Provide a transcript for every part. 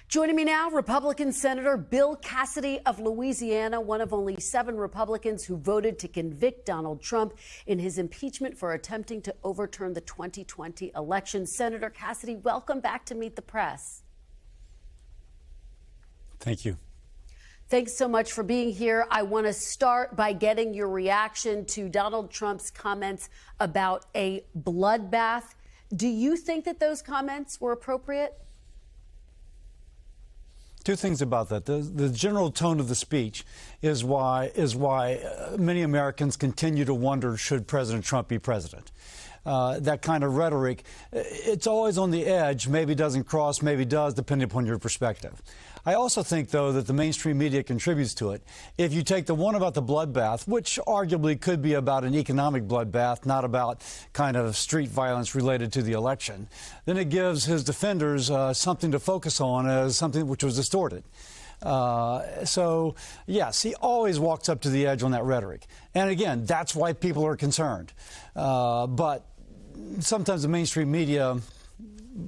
Joining me now, Republican Senator Bill Cassidy of Louisiana, one of only 7 Republicans who voted to convict Donald Trump in his impeachment for attempting to overturn the 2020 election. Senator Cassidy, welcome back to Meet the Press. Thank you. Thanks so much for being here. I want to start by getting your reaction to Donald Trump's comments about a bloodbath. Do you think that those comments were appropriate? Two things about that. The general tone of the speech is why many Americans continue to wonder, should President Trump be president? That kind of rhetoric, it's always on the edge, maybe doesn't cross, maybe does, depending upon your perspective. I also think, though, that the mainstream media contributes to it. If you take the one about the bloodbath, which arguably could be about an economic bloodbath, not about kind of street violence related to the election, then it gives his defenders something to focus on as something which was distorted. So, yes, he always walks up to the edge on that rhetoric. And again, that's why people are concerned. But sometimes the mainstream media,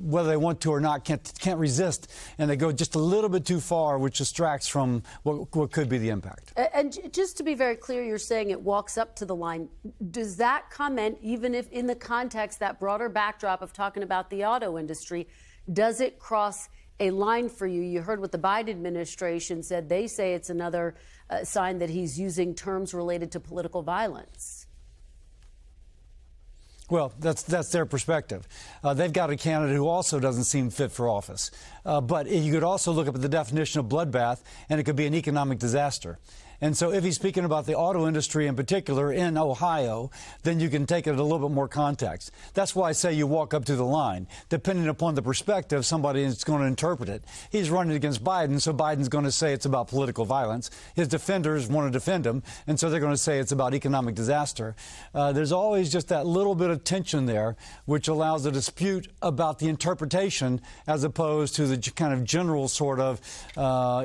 whether they want to or not, can't resist, and they go just a little bit too far, which distracts from what could be the impact. And just to be very clear, you're saying it walks up to the line. Does that comment, even if in the context, that broader backdrop of talking about the auto industry, does it cross a line for you? You heard what the Biden administration said. They say it's another sign that he's using terms related to political violence. Well, that's their perspective. They've got a candidate who also doesn't seem fit for office. But you could also look up at the definition of bloodbath, and it could be an economic disaster. And so if he's speaking about the auto industry in particular in Ohio, then you can take it a little bit more context. That's why I say you walk up to the line. Depending upon the perspective, somebody is going to interpret it. He's running against Biden, so Biden's going to say it's about political violence. His defenders want to defend him, and so they're going to say it's about economic disaster. There's always just that little bit of tension there, which allows a dispute about the interpretation as opposed to the kind of general sort of,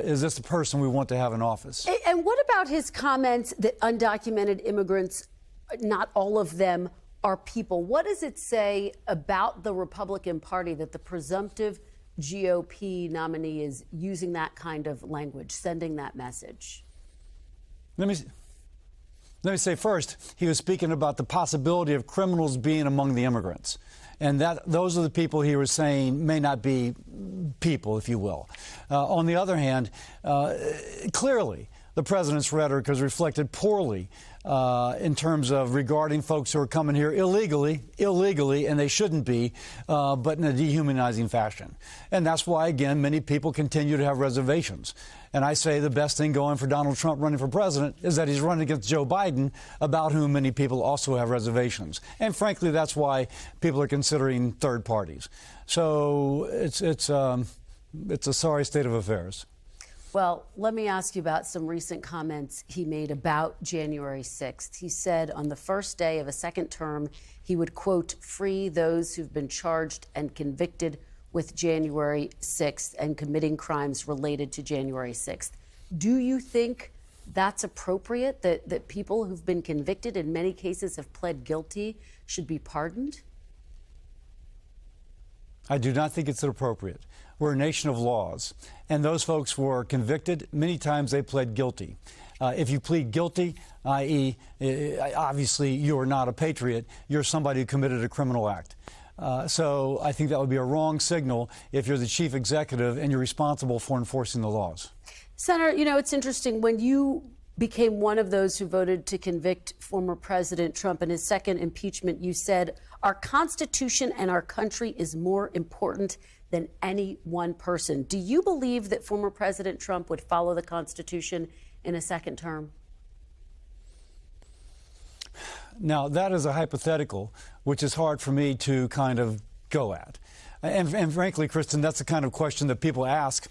is this the person we want to have in office? And what about his comments that undocumented immigrants, not all of them are people? What does it say about the Republican Party that the presumptive GOP nominee is using that kind of language, sending that message? Let me say first, he was speaking about the possibility of criminals being among the immigrants. And those are the people he was saying may not be people, if you will. On the other hand, clearly, the president's rhetoric has reflected poorly in terms of regarding folks who are coming here illegally, and they shouldn't be, but in a dehumanizing fashion. And that's why, again, many people continue to have reservations. And I say the best thing going for Donald Trump running for president is that he's running against Joe Biden, about whom many people also have reservations. And frankly, that's why people are considering third parties. So it's a sorry state of affairs. Well, let me ask you about some recent comments he made about January 6th. He said on the first day of a second term, he would, quote, free those who've been charged and convicted with January 6th and committing crimes related to January 6th. Do you think that's appropriate, that people who've been convicted, in many cases have pled guilty, should be pardoned? I do not think it's appropriate. We're a nation of laws, and those folks were convicted. Many times they pled guilty. If you plead guilty, i.e., obviously you are not a patriot, you're somebody who committed a criminal act. So I think that would be a wrong signal if you're the chief executive and you're responsible for enforcing the laws. Senator, you know, it's interesting. When you became one of those who voted to convict former President Trump in his second impeachment, you said, our Constitution and our country is more important than any one person. Do you believe that former President Trump would follow the Constitution in a second term? Now, that is a hypothetical, which is hard for me to kind of go at. And frankly, Kristen, that's the kind of question that people ask,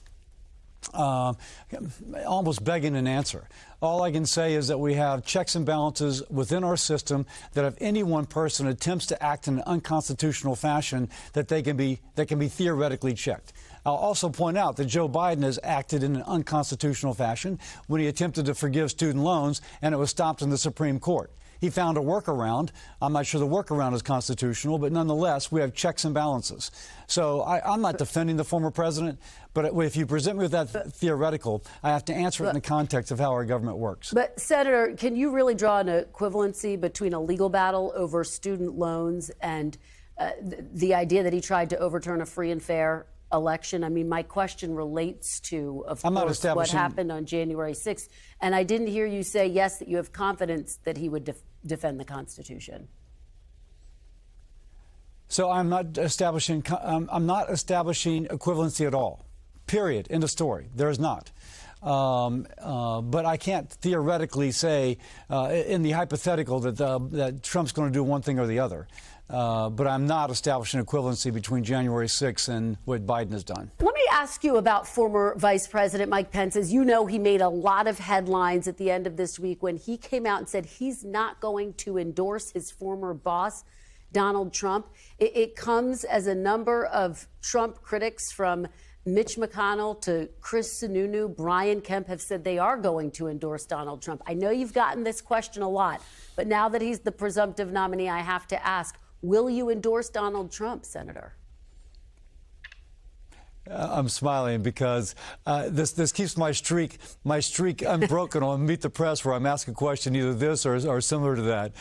almost begging an answer. All I can say is that we have checks and balances within our system that if any one person attempts to act in an unconstitutional fashion, that they can be theoretically checked. I'll also point out that Joe Biden has acted in an unconstitutional fashion when he attempted to forgive student loans, and it was stopped in the Supreme Court. He found a workaround. I'm not sure the workaround is constitutional, but nonetheless, we have checks and balances. So I'm not defending the former president, but if you present me with that theoretical, I have to answer it in the context of how our government works. But, Senator, can you really draw an equivalency between a legal battle over student loans and the idea that he tried to overturn a free and fair election? I mean, my question relates to, of course, what happened on January 6th. And I didn't hear you say, yes, that you have confidence that he would defend the Constitution. So I'm not establishing equivalency at all. Period. End of story. There is not. But I can't theoretically say in the hypothetical that Trump's going to do one thing or the other. But I'm not establishing equivalency between January 6th and what Biden has done. Let me ask you about former Vice President Mike Pence. As you know, he made a lot of headlines at the end of this week when he came out and said he's not going to endorse his former boss, Donald Trump. It comes as a number of Trump critics, from Mitch McConnell to Chris Sununu, Brian Kemp, have said they are going to endorse Donald Trump. I know you've gotten this question a lot, but now that he's the presumptive nominee, I have to ask, will you endorse Donald Trump, Senator? I'm smiling because this keeps my streak unbroken on Meet the Press, where I'm asked a question, either this or similar to that.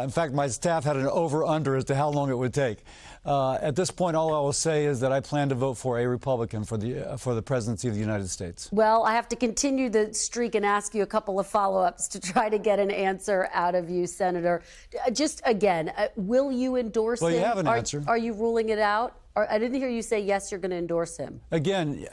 In fact, my staff had an over-under as to how long it would take. At this point, all I will say is that I plan to vote for a Republican for the presidency of the United States. Well, I have to continue the streak and ask you a couple of follow-ups to try to get an answer out of you, Senator. Just again, will you endorse him? Well, you have an answer. Are you ruling it out? I didn't hear you say, yes, you're going to endorse him. Again,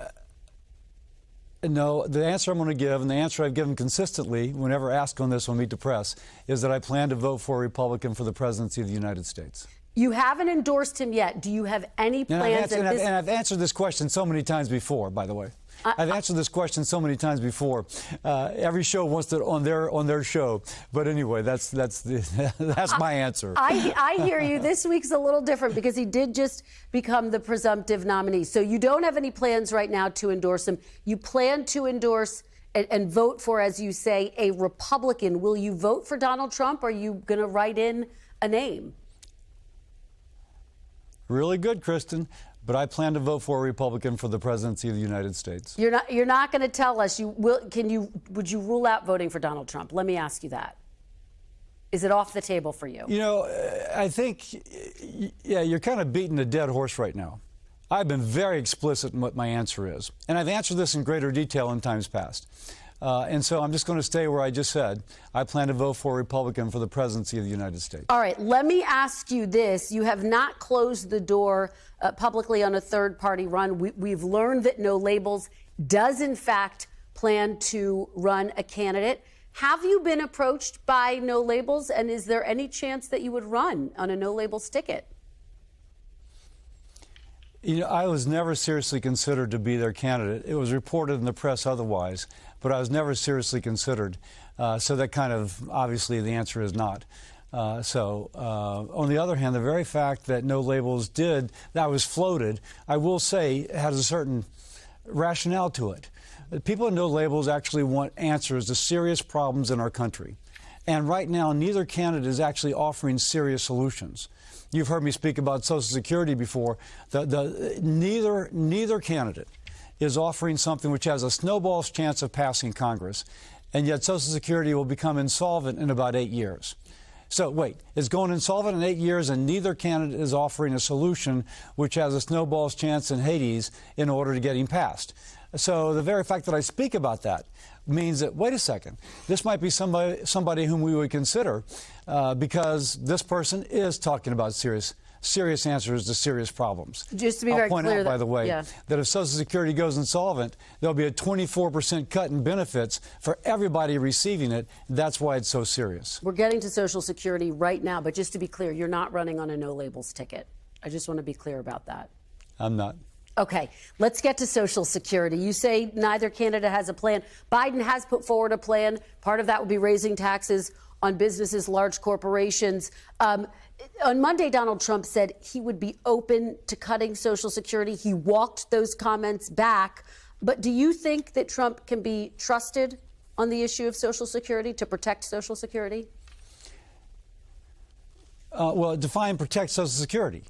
no, the answer I'm going to give, and the answer I've given consistently whenever asked on this on Meet the Press, is that I plan to vote for a Republican for the presidency of the United States. You haven't endorsed him yet. Do you have any plans? And I've answered this question so many times before, by the way. I've answered this question so many times before. Every show wants it on their show. But anyway, that's my answer. I hear you. This week's a little different because he did just become the presumptive nominee. So you don't have any plans right now to endorse him. You plan to endorse and vote for, as you say, a Republican. Will you vote for Donald Trump? Or are you going to write in a name? Really good, Kristen. But I plan to vote for a Republican for the presidency of the United States. You're not going to tell us. Would you rule out voting for Donald Trump? Let me ask you that. Is it off the table for you? You know, I think, yeah, you're kind of beating a dead horse right now. I've been very explicit in what my answer is. And I've answered this in greater detail in times past. And so I'm just going to stay where I just said. I plan to vote for a Republican for the presidency of the United States. All right. Let me ask you this. You have not closed the door publicly on a third-party run. We've learned that No Labels does, in fact, plan to run a candidate. Have you been approached by No Labels? And is there any chance that you would run on a No Labels ticket? You know, I was never seriously considered to be their candidate. It was reported in the press otherwise, but I was never seriously considered. So that kind of, obviously, the answer is not. On the other hand, the very fact that No Labels that was floated, I will say, has a certain rationale to it. People in No Labels actually want answers to serious problems in our country. And right now, neither candidate is actually offering serious solutions. You've heard me speak about Social Security before. Neither candidate is offering something which has a snowball's chance of passing Congress, and yet Social Security will become insolvent in about 8 years. So wait, it's going insolvent in 8 years, and neither candidate is offering a solution which has a snowball's chance in Hades in order to get him passed. So the very fact that I speak about that means that, wait a second, this might be somebody whom we would consider because this person is talking about serious answers to serious problems. Just to be very clear, I'll point out, by the way, that if Social Security goes insolvent, there'll be a 24% cut in benefits for everybody receiving it. That's why it's so serious. We're getting to Social Security right now, but just to be clear, you're not running on a No Labels ticket. I just want to be clear about that. I'm not. Okay, let's get to Social Security. You say neither candidate has a plan. Biden has put forward a plan. Part of that would be raising taxes on businesses, large corporations. On Monday, Donald Trump said he would be open to cutting Social Security. He walked those comments back. But do you think that Trump can be trusted on the issue of Social Security, to protect Social Security? define and protect Social Security.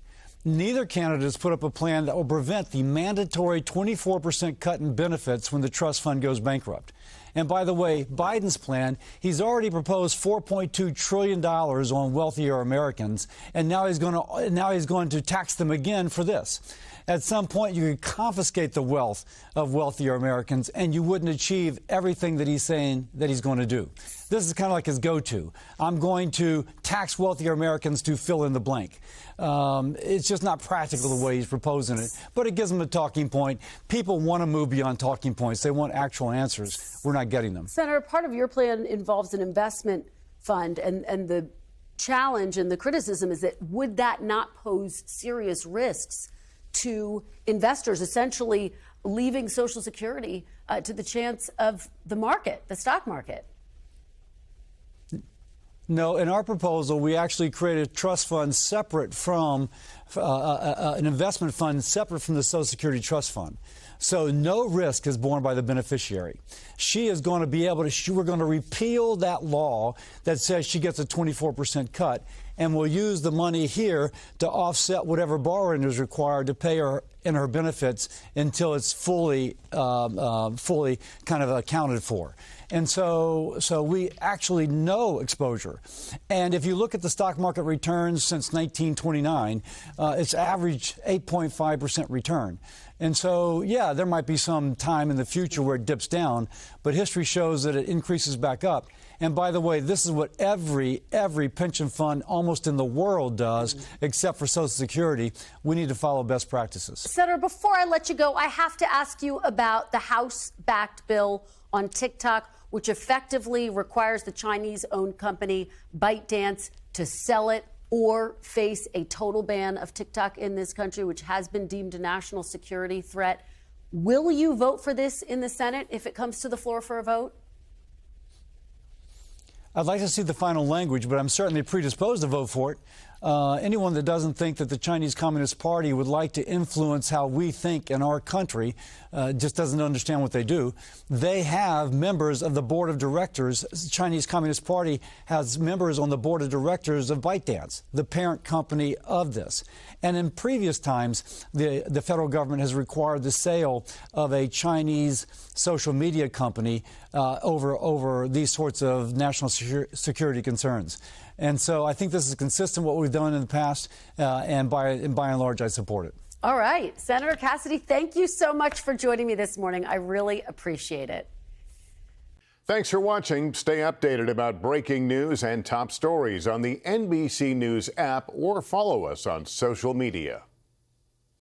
Neither candidate has put up a plan that will prevent the mandatory 24% cut in benefits when the trust fund goes bankrupt. And by the way, Biden's plan, he's already proposed $4.2 trillion on wealthier Americans, and now he's going to tax them again for this. At some point, you could confiscate the wealth of wealthier Americans, and you wouldn't achieve everything that he's saying that he's going to do. This is kind of like his go-to. I'm going to tax wealthier Americans to fill in the blank. It's just not practical the way he's proposing it, but it gives them a talking point. People want to move beyond talking points. They want actual answers. We're not getting them. Senator, part of your plan involves an investment fund, and the challenge and the criticism is that would that not pose serious risks to investors, essentially leaving Social Security to the chance of the market, the stock market? No, in our proposal, we actually created a trust fund separate from an investment fund separate from the Social Security Trust Fund. So no risk is borne by the beneficiary. She is going to be able to, we're going to repeal that law that says she gets a 24% cut, and we'll use the money here to offset whatever borrowing is required to pay her in her benefits until it's fully kind of accounted for. And so we actually know exposure. And if you look at the stock market returns since 1929, it's averaged 8.5% return. And so, yeah, there might be some time in the future where it dips down, but history shows that it increases back up. And by the way, this is what every pension fund almost in the world does, except for Social Security. We need to follow best practices. Senator, before I let you go, I have to ask you about the House-backed bill on TikTok, which effectively requires the Chinese-owned company ByteDance to sell it or face a total ban of TikTok in this country, which has been deemed a national security threat. Will you vote for this in the Senate if it comes to the floor for a vote? I'd like to see the final language, but I'm certainly predisposed to vote for it. Anyone that doesn't think that the Chinese Communist Party would like to influence how we think in our country just doesn't understand what they do. They have members of the board of directors. The Chinese Communist Party has members on the board of directors of ByteDance, the parent company of this. And in previous times, the federal government has required the sale of a Chinese social media company over these sorts of national security concerns. And so I think this is consistent with what we've done in the past, and by and large, I support it. All right. Senator Cassidy, thank you so much for joining me this morning. I really appreciate it. Thanks for watching. Stay updated about breaking news and top stories on the NBC News app or follow us on social media.